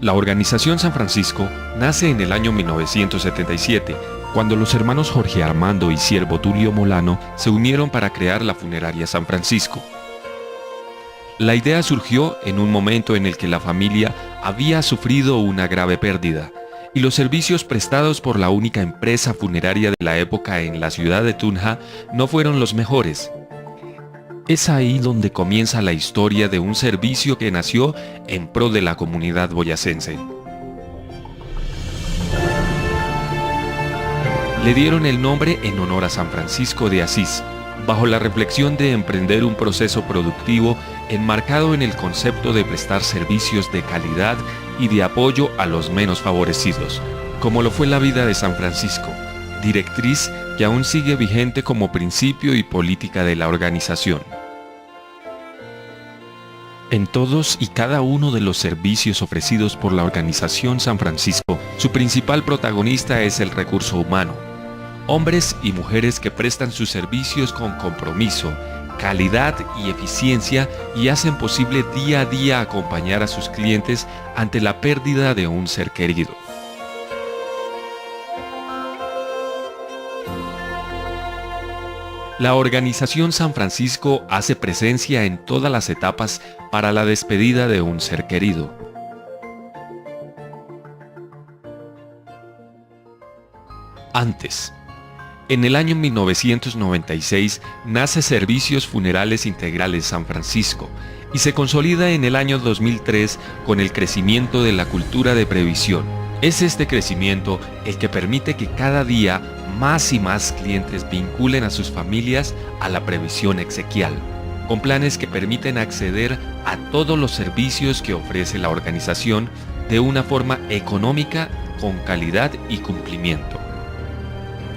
La organización San Francisco nace en el año 1977, cuando los hermanos Jorge Armando y Siervo Tulio Molano se unieron para crear la funeraria San Francisco. La idea surgió en un momento en el que la familia había sufrido una grave pérdida, y los servicios prestados por la única empresa funeraria de la época en la ciudad de Tunja no fueron los mejores. Es ahí donde comienza la historia de un servicio que nació en pro de la comunidad boyacense. Le dieron el nombre en honor a San Francisco de Asís, bajo la reflexión de emprender un proceso productivo enmarcado en el concepto de prestar servicios de calidad y de apoyo a los menos favorecidos, como lo fue la vida de San Francisco, directriz que aún sigue vigente como principio y política de la organización. En todos y cada uno de los servicios ofrecidos por la organización San Francisco, su principal protagonista es el recurso humano. Hombres y mujeres que prestan sus servicios con compromiso, calidad y eficiencia y hacen posible día a día acompañar a sus clientes ante la pérdida de un ser querido. La organización San Francisco hace presencia en todas las etapas para la despedida de un ser querido. Antes, en el año 1996 nace Servicios Funerales Integrales San Francisco y se consolida en el año 2003 con el crecimiento de la cultura de previsión. Es este crecimiento el que permite que cada día más y más clientes vinculen a sus familias a la previsión exequial, con planes que permiten acceder a todos los servicios que ofrece la organización de una forma económica, con calidad y cumplimiento.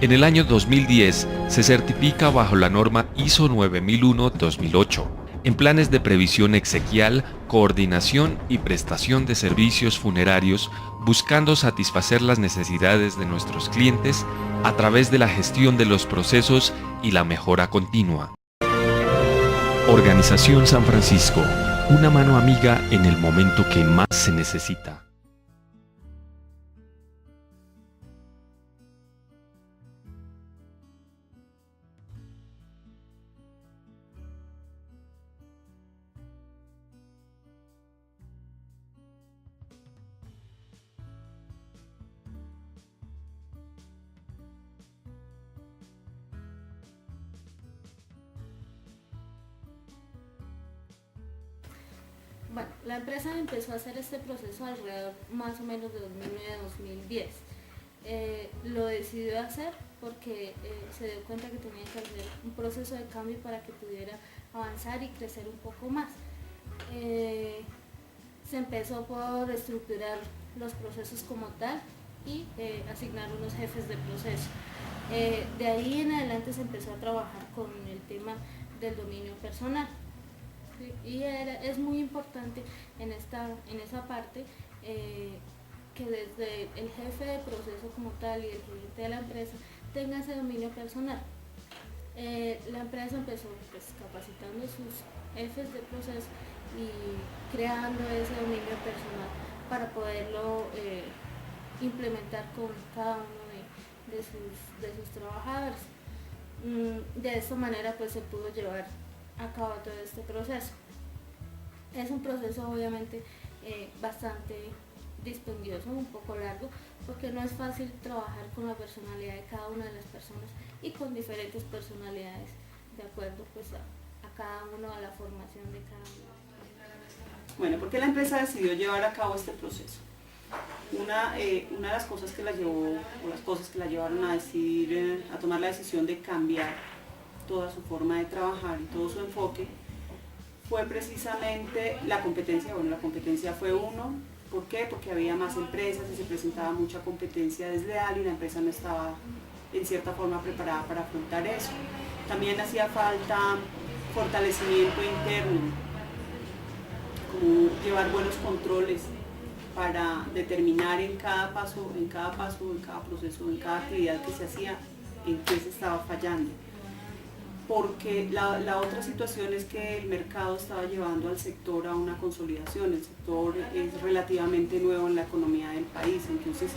En el año 2010 se certifica bajo la norma ISO 9001-2008 en planes de previsión exequial, coordinación y prestación de servicios funerarios, buscando satisfacer las necesidades de nuestros clientes a través de la gestión de los procesos y la mejora continua. Organización San Francisco, una mano amiga en el momento que más se necesita. Bueno, la empresa empezó a hacer este proceso alrededor más o menos de 2009-2010. Lo decidió hacer porque se dio cuenta que tenía que hacer un proceso de cambio para que pudiera avanzar y crecer un poco más. Se empezó por estructurar los procesos como tal y asignar unos jefes de proceso. De ahí en adelante se empezó a trabajar con el tema del dominio personal. Y es muy importante en esa parte que desde el jefe de proceso como tal y el gerente de la empresa tenga ese dominio personal. La empresa empezó pues, capacitando sus jefes de proceso y creando ese dominio personal para poderlo implementar con cada uno de sus trabajadores. De esta manera pues se pudo llevar a cabo todo este proceso. Es un proceso obviamente bastante dispendioso, un poco largo, porque no es fácil trabajar con la personalidad de cada una de las personas y con diferentes personalidades de acuerdo pues a cada uno, a la formación de cada uno. Bueno, ¿por qué la empresa decidió llevar a cabo este proceso? Una de las cosas que la llevó, o las cosas que la llevaron a decidir, a tomar la decisión de cambiar toda su forma de trabajar y todo su enfoque, fue precisamente la competencia. Bueno, la competencia fue uno. ¿Por qué? Porque había más empresas y se presentaba mucha competencia desleal y la empresa no estaba en cierta forma preparada para afrontar eso. También hacía falta fortalecimiento interno, como llevar buenos controles para determinar en cada paso, en cada proceso, en cada actividad que se hacía, en qué se estaba fallando. porque la otra situación es que el mercado estaba llevando al sector a una consolidación. El sector es relativamente nuevo en la economía del país, entonces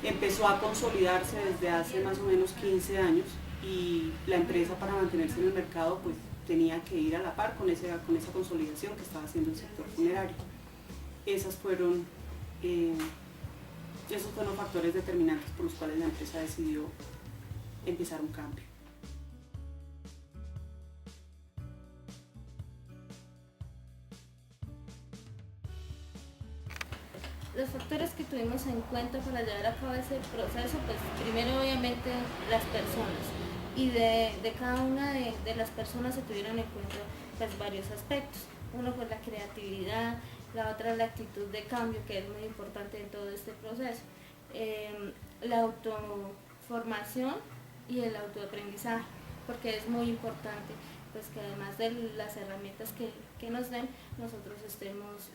empezó a consolidarse desde hace más o menos 15 años y la empresa, para mantenerse en el mercado, pues tenía que ir a la par con esa consolidación que estaba haciendo el sector funerario. Esos fueron factores determinantes por los cuales la empresa decidió empezar un cambio. Los factores que tuvimos en cuenta para llevar a cabo ese proceso, pues primero obviamente las personas, y de cada una de las personas se tuvieron en cuenta pues varios aspectos. Uno pues la creatividad, la otra la actitud de cambio, que es muy importante en todo este proceso, la autoformación y el autoaprendizaje, porque es muy importante pues que además de las herramientas que nos den, nosotros estemos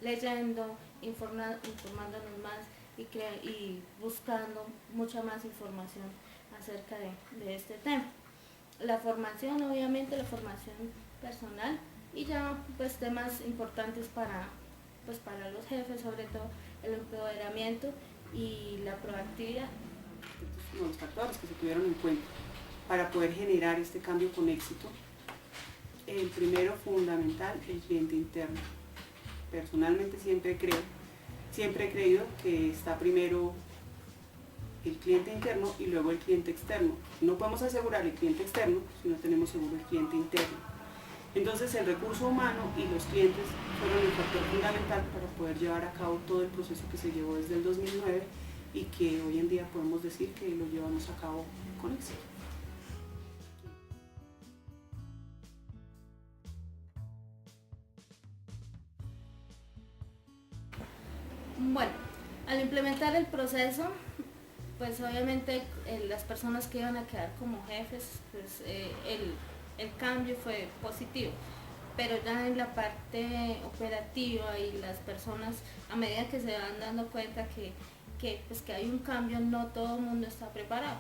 leyendo, informándonos más y buscando mucha más información acerca de este tema. La formación, obviamente la formación personal, y ya pues temas importantes para los jefes, sobre todo el empoderamiento y la proactividad. Estos son los factores que se tuvieron en cuenta para poder generar este cambio con éxito. El primero fundamental, el cliente interno. Personalmente siempre he creído que está primero el cliente interno y luego el cliente externo. No podemos asegurar el cliente externo si no tenemos seguro el cliente interno. Entonces el recurso humano y los clientes fueron el factor fundamental para poder llevar a cabo todo el proceso que se llevó desde el 2009 y que hoy en día podemos decir que lo llevamos a cabo con éxito. Bueno, al implementar el proceso, pues obviamente las personas que iban a quedar como jefes, pues el cambio fue positivo, pero ya en la parte operativa y las personas, a medida que se van dando cuenta que hay un cambio, no todo el mundo está preparado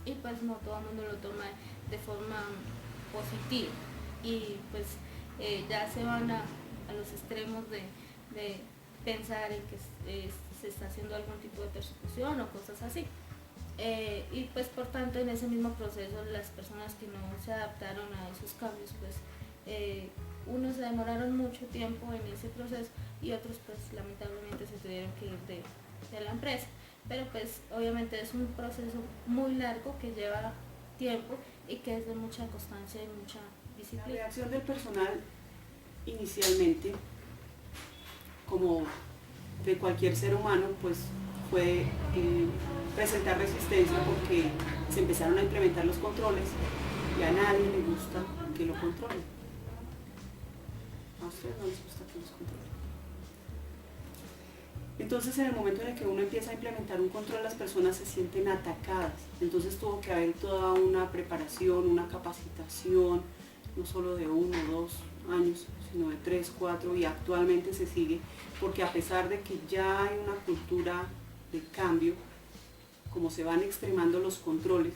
y pues no todo el mundo lo toma de forma positiva y pues ya se van a los extremos de pensar en que se está haciendo algún tipo de persecución o cosas así. Y pues por tanto en ese mismo proceso las personas que no se adaptaron a esos cambios, pues unos se demoraron mucho tiempo en ese proceso y otros pues lamentablemente se tuvieron que ir de la empresa. Pero pues obviamente es un proceso muy largo que lleva tiempo y que es de mucha constancia y mucha disciplina. La reacción del personal inicialmente, como de cualquier ser humano, pues fue presentar resistencia porque se empezaron a implementar los controles y a nadie le gusta que lo controlen. A ustedes no les gusta que los controlen. Entonces en el momento en el que uno empieza a implementar un control, las personas se sienten atacadas. Entonces tuvo que haber toda una preparación, una capacitación, no solo de 1 o 2 años, sino de 3, 4, y actualmente se sigue, porque a pesar de que ya hay una cultura de cambio, como se van extremando los controles,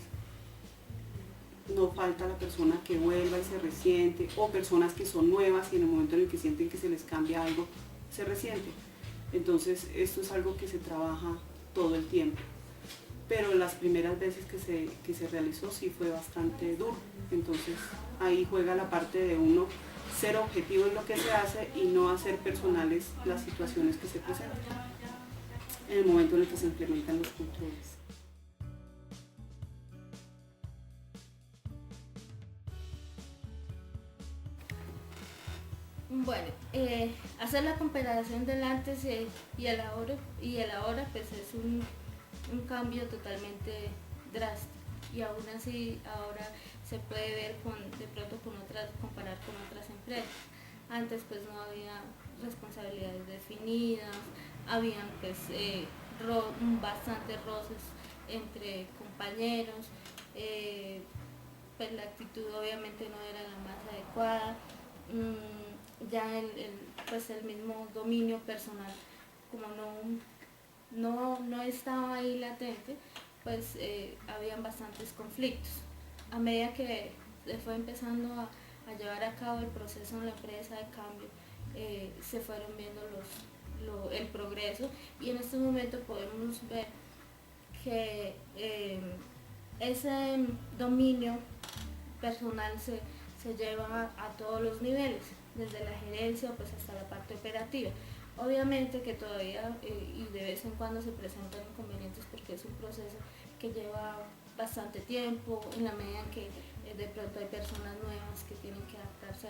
no falta la persona que vuelva y se resiente, o personas que son nuevas y en el momento en el que sienten que se les cambia algo, se resienten. Entonces esto es algo que se trabaja todo el tiempo. Pero las primeras veces que se realizó sí fue bastante duro. Entonces ahí juega la parte de uno ser objetivo en lo que se hace y no hacer personales las situaciones que se presentan en el momento en el que se implementan los controles. Bueno, hacer la comparación del antes y el ahora pues es un cambio totalmente drástico, y aún así ahora se puede ver comparar con otras empresas. Antes pues no había responsabilidades definidas, habían pues bastantes roces entre compañeros, pues la actitud obviamente no era la más adecuada. Ya el mismo dominio personal, como no estaba ahí latente, pues habían bastantes conflictos. A medida que fue empezando a llevar a cabo el proceso en la empresa de cambio, se fueron viendo el progreso, y en este momento podemos ver que ese dominio personal se lleva a todos los niveles, desde la gerencia pues hasta la parte operativa. Obviamente que todavía y de vez en cuando se presentan inconvenientes, porque es un proceso que lleva bastante tiempo, en la medida en que de pronto hay personas nuevas que tienen que adaptarse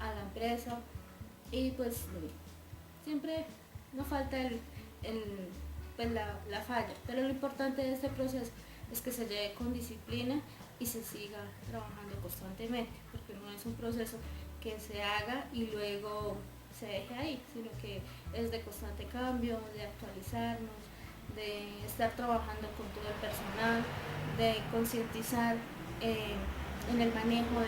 a la empresa, y pues siempre no falta pues la falla, pero lo importante de este proceso es que se lleve con disciplina y se siga trabajando constantemente, porque no es un proceso que se haga y luego se deje ahí, sino que es de constante cambio, de actualizarnos, de estar trabajando con todo el personal, de concientizar en el manejo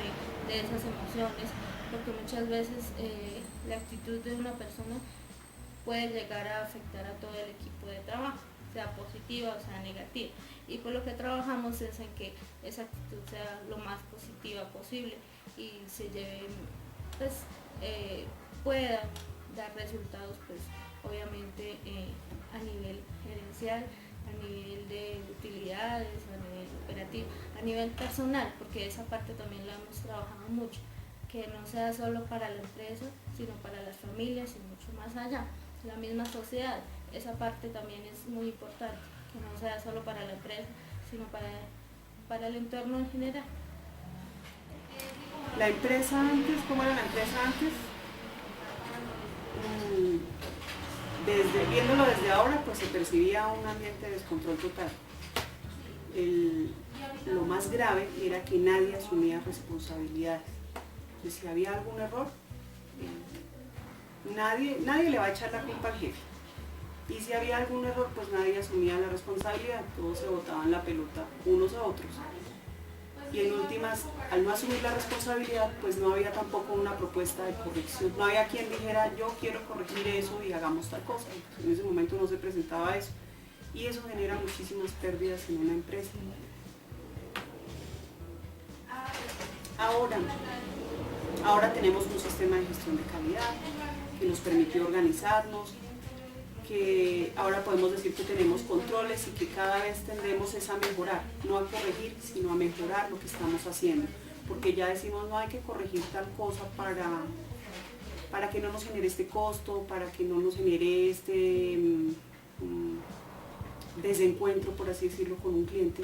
de esas emociones, porque muchas veces la actitud de una persona puede llegar a afectar a todo el equipo de trabajo, sea positiva o sea negativa, y por lo que trabajamos es en que esa actitud sea lo más positiva posible y se lleve, pues pueda dar resultados, pues obviamente a nivel gerencial, a nivel de utilidades, a nivel operativo, a nivel personal, porque esa parte también la hemos trabajado mucho, que no sea solo para la empresa, sino para las familias y mucho más allá, la misma sociedad. Esa parte también es muy importante, que no sea solo para la empresa, sino para el entorno en general. La empresa antes, ¿cómo era la empresa antes? Viéndolo desde ahora, pues se percibía un ambiente de descontrol total. Lo más grave era que nadie asumía responsabilidades. Entonces, si había algún error, nadie le va a echar la culpa al jefe. Y si había algún error, pues nadie asumía la responsabilidad, todos se botaban la pelota unos a otros. Y en últimas, al no asumir la responsabilidad, pues no había tampoco una propuesta de corrección. No había quien dijera, yo quiero corregir eso y hagamos tal cosa. Entonces, en ese momento no se presentaba eso. Y eso genera muchísimas pérdidas en una empresa. Ahora tenemos un sistema de gestión de calidad que nos permitió organizarnos, que ahora podemos decir que tenemos controles y que cada vez tendemos es a mejorar, no a corregir, sino a mejorar lo que estamos haciendo, porque ya decimos no hay que corregir tal cosa para que no nos genere este costo, para que no nos genere este desencuentro, por así decirlo, con un cliente,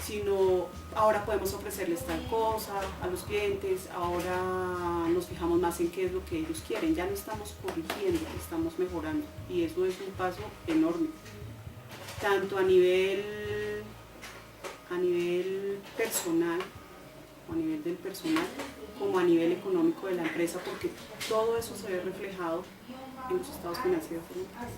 sino ahora podemos ofrecerles tal cosa a los clientes, ahora nos fijamos más en qué es lo que ellos quieren, ya no estamos corrigiendo, estamos mejorando, y eso es un paso enorme, tanto a nivel personal, o a nivel del personal, como a nivel económico de la empresa, porque todo eso se ve reflejado en los estados financieros de la empresa.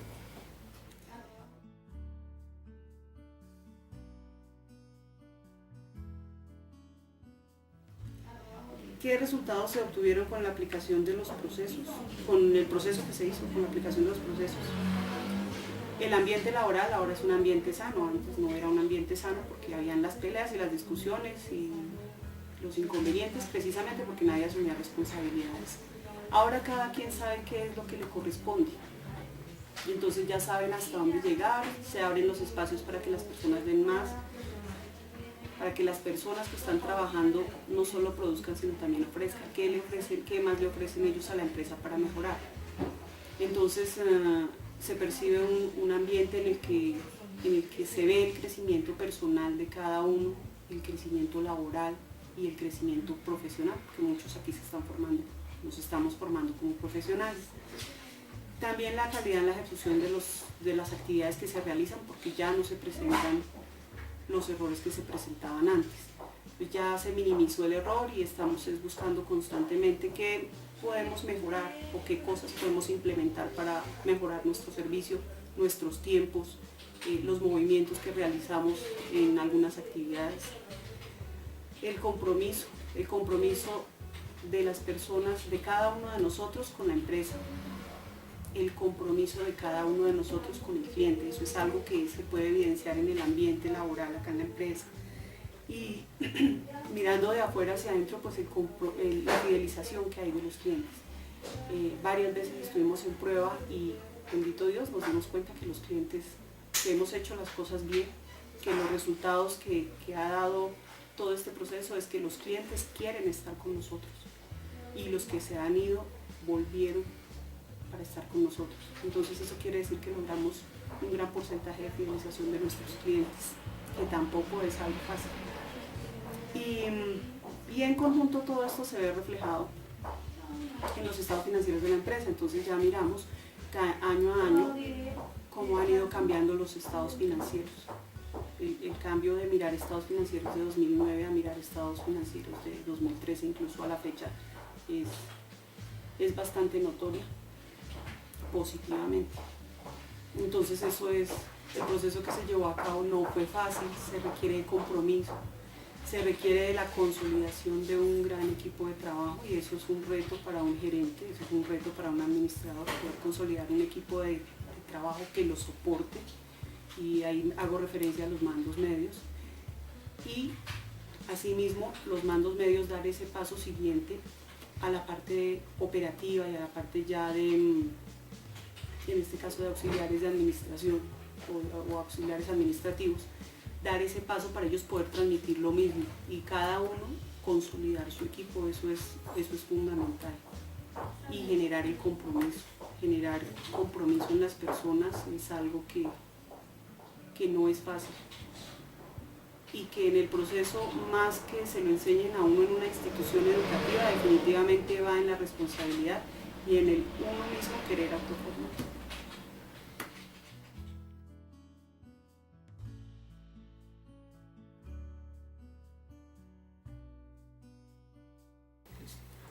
¿Qué resultados se obtuvieron con la aplicación de los procesos? Con el proceso que se hizo, con la aplicación de los procesos. El ambiente laboral ahora es un ambiente sano, antes no era un ambiente sano porque habían las peleas y las discusiones y los inconvenientes, precisamente porque nadie asumía responsabilidades. Ahora cada quien sabe qué es lo que le corresponde. Y entonces ya saben hasta dónde llegar, se abren los espacios para que las personas den más, para que las personas que están trabajando no solo produzcan, sino también ofrezcan. ¿Qué más le ofrecen ellos a la empresa para mejorar? Entonces se percibe un ambiente en el que se ve el crecimiento personal de cada uno, el crecimiento laboral y el crecimiento profesional, porque muchos aquí se están formando, nos estamos formando como profesionales. También la calidad en la ejecución de las actividades que se realizan, porque ya no se presentan los errores que se presentaban antes. Pues ya se minimizó el error y estamos buscando constantemente qué podemos mejorar o qué cosas podemos implementar para mejorar nuestro servicio, nuestros tiempos, los movimientos que realizamos en algunas actividades. El compromiso de las personas, de cada uno de nosotros con la empresa. El compromiso de cada uno de nosotros con el cliente, eso es algo que se puede evidenciar en el ambiente laboral acá en la empresa. y mirando de afuera hacia adentro, pues la fidelización que hay de los clientes. Varias veces estuvimos en prueba y bendito Dios nos dimos cuenta que los clientes, que hemos hecho las cosas bien, que los resultados que ha dado todo este proceso es que los clientes quieren estar con nosotros y los que se han ido volvieron para estar con nosotros. Entonces eso quiere decir que logramos un gran porcentaje de fidelización de nuestros clientes, que tampoco es algo fácil. Y en conjunto todo esto se ve reflejado en los estados financieros de la empresa. Entonces ya miramos año a año cómo han ido cambiando los estados financieros. El cambio de mirar estados financieros de 2009 a mirar estados financieros de 2013, incluso a la fecha, es bastante notoria, positivamente. Entonces eso es, el proceso que se llevó a cabo no fue fácil, se requiere de compromiso, se requiere de la consolidación de un gran equipo de trabajo y eso es un reto para un gerente, eso es un reto para un administrador, poder consolidar un equipo de trabajo que lo soporte, y ahí hago referencia a los mandos medios, y asimismo los mandos medios dar ese paso siguiente a la parte operativa y a la parte ya de, en este caso de auxiliares de administración o auxiliares administrativos, dar ese paso para ellos poder transmitir lo mismo y cada uno consolidar su equipo, eso es fundamental, y generar el compromiso. Generar compromiso en las personas es algo que no es fácil y que en el proceso, más que se lo enseñen a uno en una institución educativa, definitivamente va en la responsabilidad y en el uno mismo querer autoformar.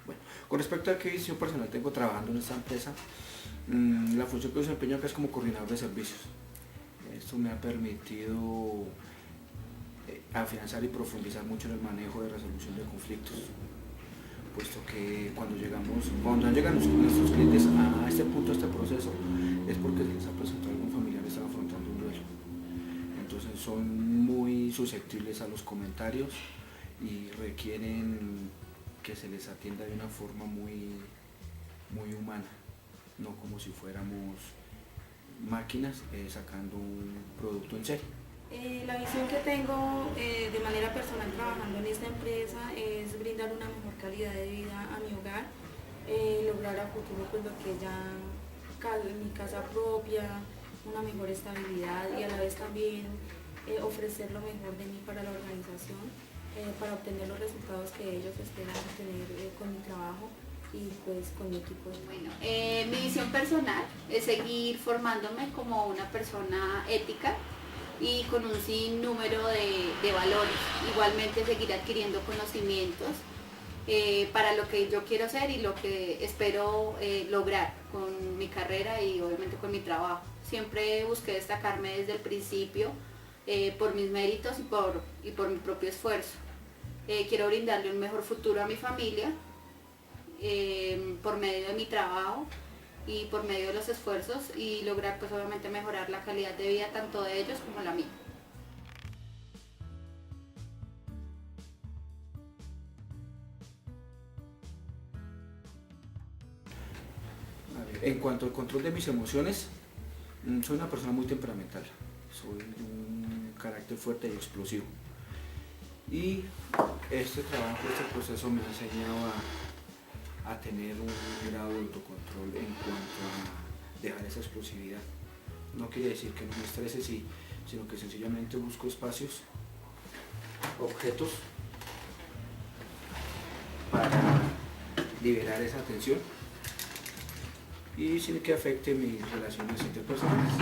Bueno, con respecto a qué visión personal tengo trabajando en esta empresa, la función que desempeño acá es como coordinador de servicios. Esto me ha permitido afianzar y profundizar mucho en el manejo de resolución de conflictos, puesto que cuando llegan nuestros clientes a este punto, a este proceso, es porque se les ha presentado algún familiar que está afrontando un duelo. Entonces son muy susceptibles a los comentarios y requieren que se les atienda de una forma muy humana, no como si fuéramos máquinas sacando un producto en serie. La visión que tengo de manera personal trabajando en esta empresa es brindar una mejor calidad de vida a mi hogar, lograr a futuro pues lo que ya mi casa propia, una mejor estabilidad y a la vez también ofrecer lo mejor de mí para la organización, para obtener los resultados que ellos esperan tener con mi trabajo y pues con mi equipo. Bueno, mi visión personal es seguir formándome como una persona ética y con un sinnúmero de valores. Igualmente seguir adquiriendo conocimientos para lo que yo quiero ser y lo que espero lograr con mi carrera y obviamente con mi trabajo. Siempre busqué destacarme desde el principio por mis méritos y por mi propio esfuerzo. Quiero brindarle un mejor futuro a mi familia por medio de mi trabajo y por medio de los esfuerzos y lograr pues obviamente mejorar la calidad de vida tanto de ellos como la mía. En cuanto al control de mis emociones, soy una persona muy temperamental, soy de un carácter fuerte y explosivo. Y este trabajo, este proceso me ha enseñado a tener un grado de autocontrol en cuanto a dejar esa explosividad. No quiere decir que no me estrese, sino que sencillamente busco espacios, objetos, para liberar esa tensión y sin que afecte mis relaciones interpersonales.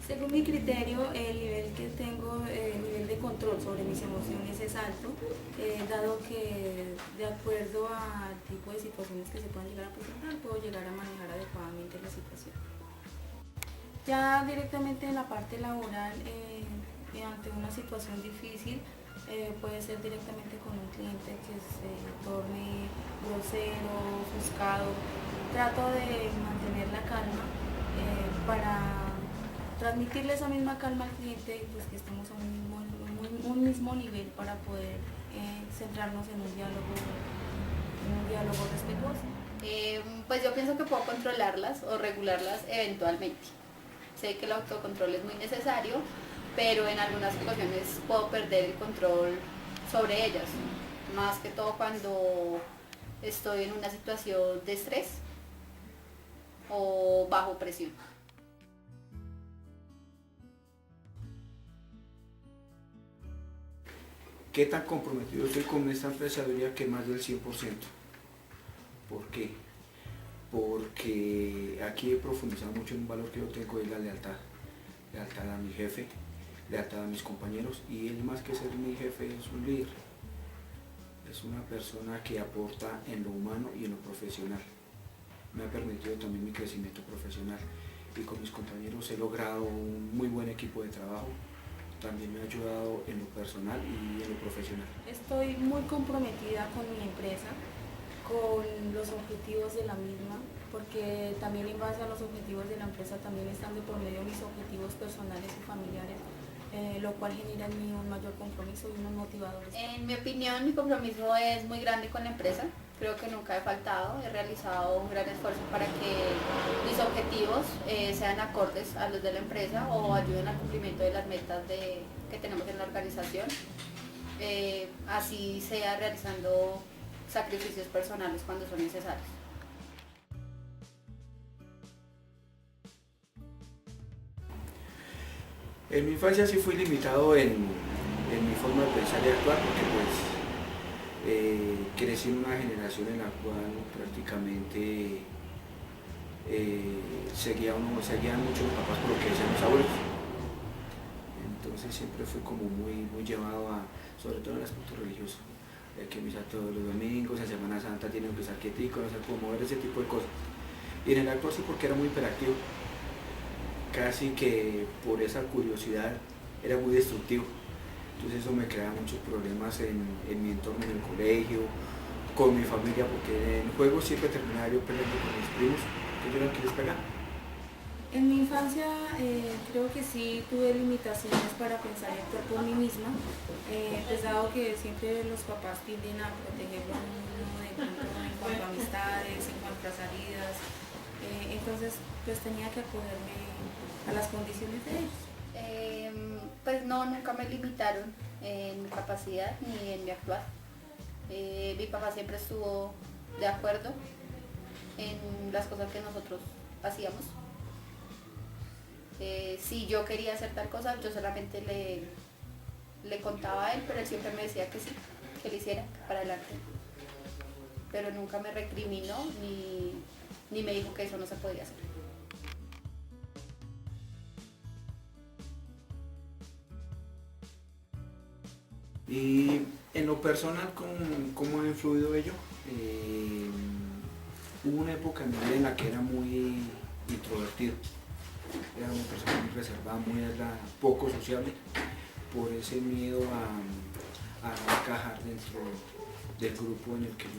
Según mi criterio, el nivel que tengo, el nivel de control sobre mis emociones es alto, dado que de acuerdo al tipo de situaciones que se puedan llegar a presentar, puedo llegar a manejar adecuadamente la situación. Ya directamente en la parte laboral, ante una situación difícil, puede ser directamente con un cliente que se torne grosero, ofuscado. Trato de mantener la calma para transmitirle esa misma calma al cliente y pues que estemos en un un mismo nivel para poder centrarnos en un diálogo respetuoso. Pues yo pienso que puedo controlarlas o regularlas eventualmente. Sé que el autocontrol es muy necesario, pero en algunas ocasiones puedo perder el control sobre ellas, más que todo cuando estoy en una situación de estrés o bajo presión. ¿Qué tan comprometido estoy con esta empresa? Diría que más del 100%. ¿Por qué? Porque aquí he profundizado mucho en un valor que yo tengo, es la lealtad. Lealtad a mi jefe, lealtad a mis compañeros, y él, más que ser mi jefe, es un líder. Es una persona que aporta en lo humano y en lo profesional. Me ha permitido también mi crecimiento profesional, y con mis compañeros he logrado un muy buen equipo de trabajo. También me ha ayudado en lo personal y en lo profesional. Estoy muy comprometida con mi empresa, con los objetivos de la misma, porque también en base a los objetivos de la empresa también están de por medio mis objetivos personales y familiares, lo cual genera en mí un mayor compromiso y unos motivadores. En mi opinión, mi compromiso es muy grande con la empresa. Creo que nunca he faltado, he realizado un gran esfuerzo para que mis objetivos sean acordes a los de la empresa o ayuden al cumplimiento de las metas que tenemos en la organización. Así sea realizando sacrificios personales cuando son necesarios. En mi infancia sí fui limitado en mi forma de pensar y actuar, porque pues crecí en una generación en la cual prácticamente seguían mucho los papás por lo que decían los abuelos. Entonces siempre fui como muy llevado a, sobre todo en el aspecto religioso, que misa todos los domingos, en Semana Santa tienen que estar quieticos, no se puede mover, ese tipo de cosas. Y en el actuar sí, porque era muy hiperactivo. Casi que por esa curiosidad era muy destructivo. Entonces eso me creaba muchos problemas en mi entorno, en el colegio, con mi familia, porque en juegos siempre terminaba yo peleando con mis primos, que yo era el que les pegaba. En mi infancia creo que sí tuve limitaciones para pensar y actuar por mí misma, pues dado que siempre los papás tienden a protegerlo a uno de pronto en cuanto a amistades, en cuanto a salidas, entonces pues tenía que acogerme a las condiciones de ellos. Pues no, nunca me limitaron en mi capacidad ni en mi actuar. Mi papá siempre estuvo de acuerdo en las cosas que nosotros hacíamos. Si yo quería hacer tal cosa, yo solamente le contaba a él, pero él siempre me decía que sí, que lo hiciera, que para adelante. Pero nunca me recriminó ni me dijo que eso no se podía hacer. Y en lo personal, ¿cómo ha influido ello? Hubo una época en mi vida en la que era muy introvertido. Era una persona muy reservada, poco sociable, por ese miedo a no encajar dentro del grupo en el que yo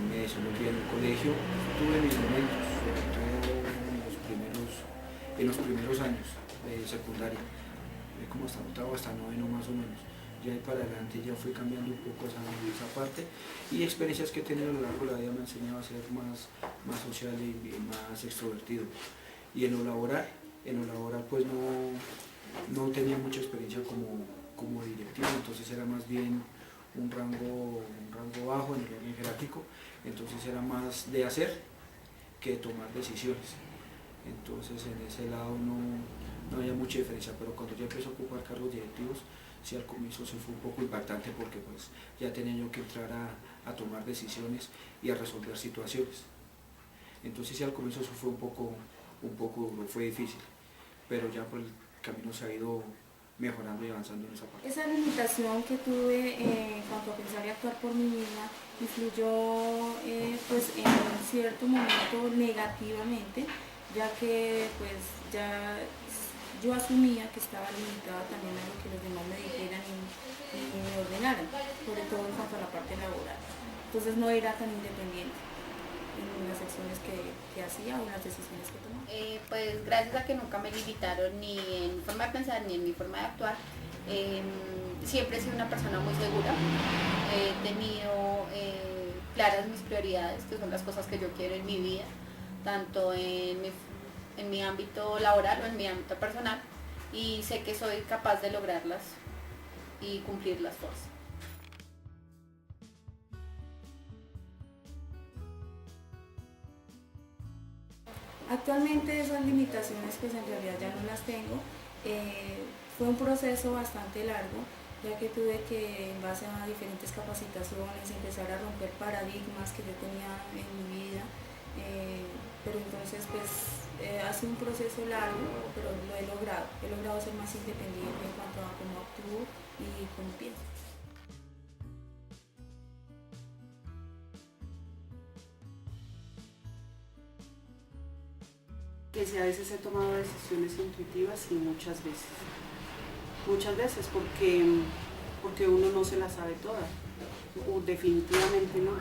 me desenvolvía en el colegio. Tuve mis momentos, sobre todo en los primeros años de secundaria, como hasta octavo, hasta noveno más o menos. Ya ahí para adelante ya fui cambiando un poco esa parte, y experiencias que he tenido a lo largo de la vida me han enseñado a ser más social y más extrovertido. Y en lo laboral pues no tenía mucha experiencia como directivo, entonces era más bien un rango bajo en el orden jerárquico, entonces era más de hacer que de tomar decisiones. Entonces en ese lado no había mucha diferencia, pero cuando ya empecé a ocupar cargos directivos, sí, al comienzo sí fue un poco impactante, porque pues ya tenía yo que entrar a tomar decisiones y a resolver situaciones. Entonces sí, al comienzo eso fue un poco duro, fue difícil, pero ya por el camino se ha ido mejorando y avanzando en esa parte. Esa limitación que tuve en cuanto a pensar y actuar por mí misma influyó pues en cierto momento negativamente, ya que pues ya yo asumía que estaba limitada también a lo que los demás me dijeran y me ordenaran, sobre todo en cuanto a la parte laboral. Entonces no era tan independiente. en las acciones que hacía o en las decisiones que tomaba. Pues gracias a que nunca me limitaron ni en mi forma de pensar ni en mi forma de actuar, siempre he sido una persona muy segura. He tenido claras mis prioridades, que son las cosas que yo quiero en mi vida, tanto en mi ámbito laboral o en mi ámbito personal, y sé que soy capaz de lograrlas y cumplirlas todas. Actualmente esas limitaciones pues en realidad ya no las tengo. Fue un proceso bastante largo, ya que tuve que, en base a diferentes capacitaciones, empezar a romper paradigmas que yo tenía en mi vida, pero entonces pues ha sido un proceso largo, pero lo he logrado ser más independiente en cuanto a cómo actúo y cómo pienso. Que si a veces he tomado decisiones intuitivas y muchas veces. Muchas veces porque uno no se la sabe toda, o definitivamente no.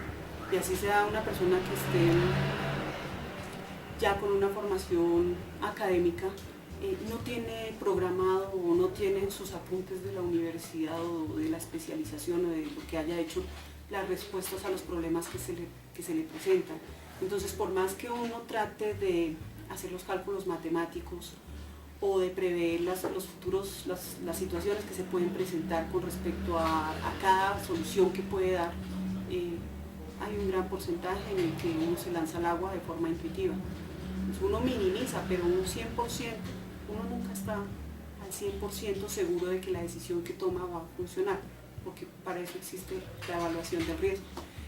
Y así sea una persona que esté ya con una formación académica, no tiene programado o no tiene en sus apuntes de la universidad o de la especialización o de lo que haya hecho las respuestas a los problemas que se le presentan. Entonces, por más que uno trate de hacer los cálculos matemáticos o de prever las situaciones que se pueden presentar con respecto a cada solución que puede dar, hay un gran porcentaje en el que uno se lanza al agua de forma intuitiva. Pues uno minimiza, pero un 100%, uno nunca está al 100% seguro de que la decisión que toma va a funcionar, porque para eso existe la evaluación del riesgo.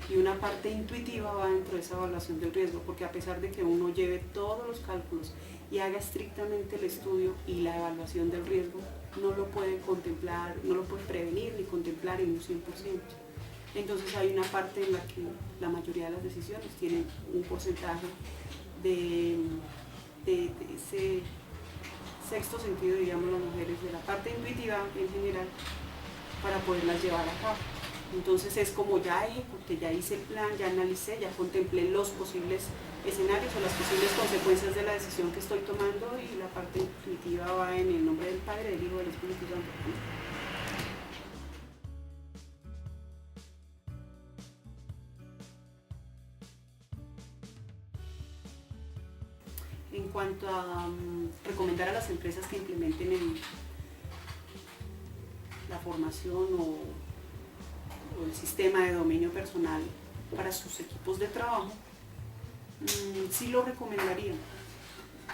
Y una parte intuitiva va dentro de esa evaluación del riesgo, porque a pesar de que uno lleve todos los cálculos y haga estrictamente el estudio y la evaluación del riesgo, no lo puede contemplar, no lo puede prevenir ni contemplar en un 100%. Entonces hay una parte en la que la mayoría de las decisiones tienen un porcentaje de ese sexto sentido, digamos las mujeres, de la parte intuitiva en general, para poderlas llevar a cabo. Entonces es como ya ejecuté, ya hice el plan, ya analicé, ya contemplé los posibles escenarios o las posibles consecuencias de la decisión que estoy tomando, y la parte intuitiva va en el nombre del Padre, del Hijo y del Espíritu Santo. En cuanto a recomendar a las empresas que implementen la formación o el sistema de dominio personal para sus equipos de trabajo, sí lo recomendaría.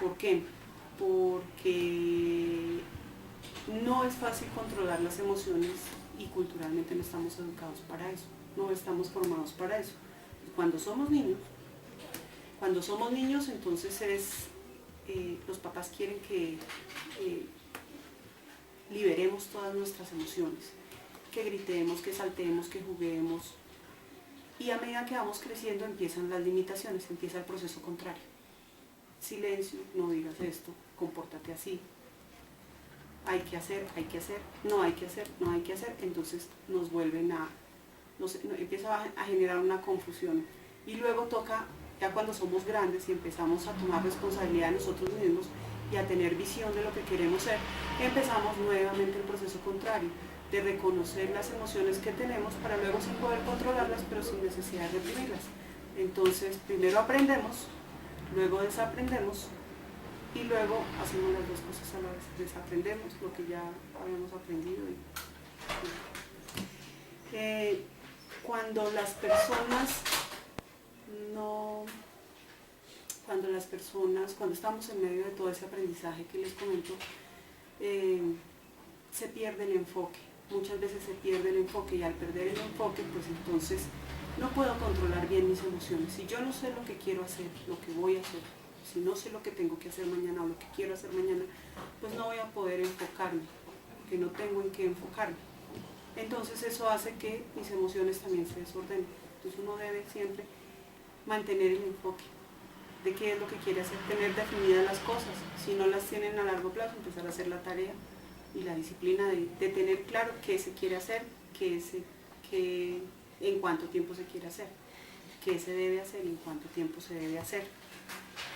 ¿Por qué? Porque no es fácil controlar las emociones y culturalmente no estamos educados para eso, no estamos formados para eso. Cuando somos niños, entonces los papás quieren que liberemos todas nuestras emociones, que gritemos, que saltemos, que juguemos, y a medida que vamos creciendo empiezan las limitaciones, empieza el proceso contrario. Silencio, no digas esto, compórtate así, hay que hacer, no hay que hacer, no hay que hacer, entonces nos vuelven empieza a generar una confusión, y luego toca, ya cuando somos grandes y empezamos a tomar responsabilidad de nosotros mismos y a tener visión de lo que queremos ser, empezamos nuevamente el proceso contrario, de reconocer las emociones que tenemos para luego sí poder controlarlas, pero sin necesidad de reprimirlas. Entonces, primero aprendemos, luego desaprendemos, y luego hacemos las dos cosas a la vez. Desaprendemos lo que ya habíamos aprendido. Cuando estamos en medio de todo ese aprendizaje que les comento, se pierde el enfoque. Muchas veces se pierde el enfoque, y al perder el enfoque, pues entonces no puedo controlar bien mis emociones. Si yo no sé lo que quiero hacer, lo que voy a hacer, si no sé lo que tengo que hacer mañana o lo que quiero hacer mañana, pues no voy a poder enfocarme, porque no tengo en qué enfocarme. Entonces eso hace que mis emociones también se desordenen. Entonces uno debe siempre mantener el enfoque de qué es lo que quiere hacer, tener definidas las cosas. Si no las tienen a largo plazo, empezar a hacer la tarea y la disciplina de tener claro qué se quiere hacer, en cuánto tiempo se quiere hacer, qué se debe hacer y en cuánto tiempo se debe hacer.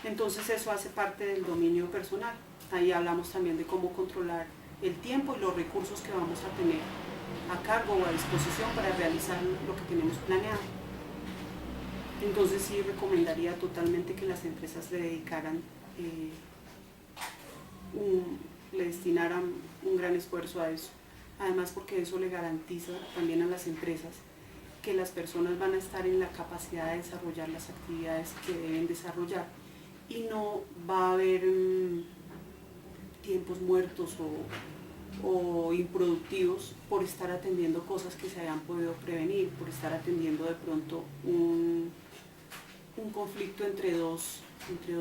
Entonces eso hace parte del dominio personal. Ahí hablamos también de cómo controlar el tiempo y los recursos que vamos a tener a cargo o a disposición para realizar lo que tenemos planeado. Entonces sí recomendaría totalmente que las empresas le dedicaran, le destinaran un gran esfuerzo a eso. Además porque eso le garantiza también a las empresas que las personas van a estar en la capacidad de desarrollar las actividades que deben desarrollar y no va a haber tiempos muertos o improductivos por estar atendiendo cosas que se habían podido prevenir, por estar atendiendo de pronto un conflicto entre dos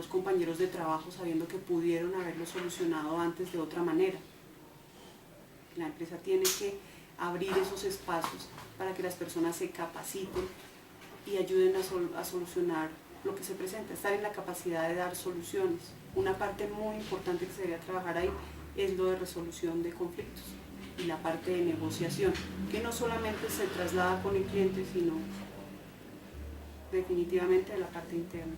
compañeros de trabajo sabiendo que pudieron haberlo solucionado antes de otra manera. La empresa tiene que abrir esos espacios para que las personas se capaciten y ayuden a solucionar lo que se presenta, estar en la capacidad de dar soluciones. Una parte muy importante que se debe trabajar ahí es lo de resolución de conflictos y la parte de negociación, que no solamente se traslada con el cliente, sino definitivamente de la parte interna.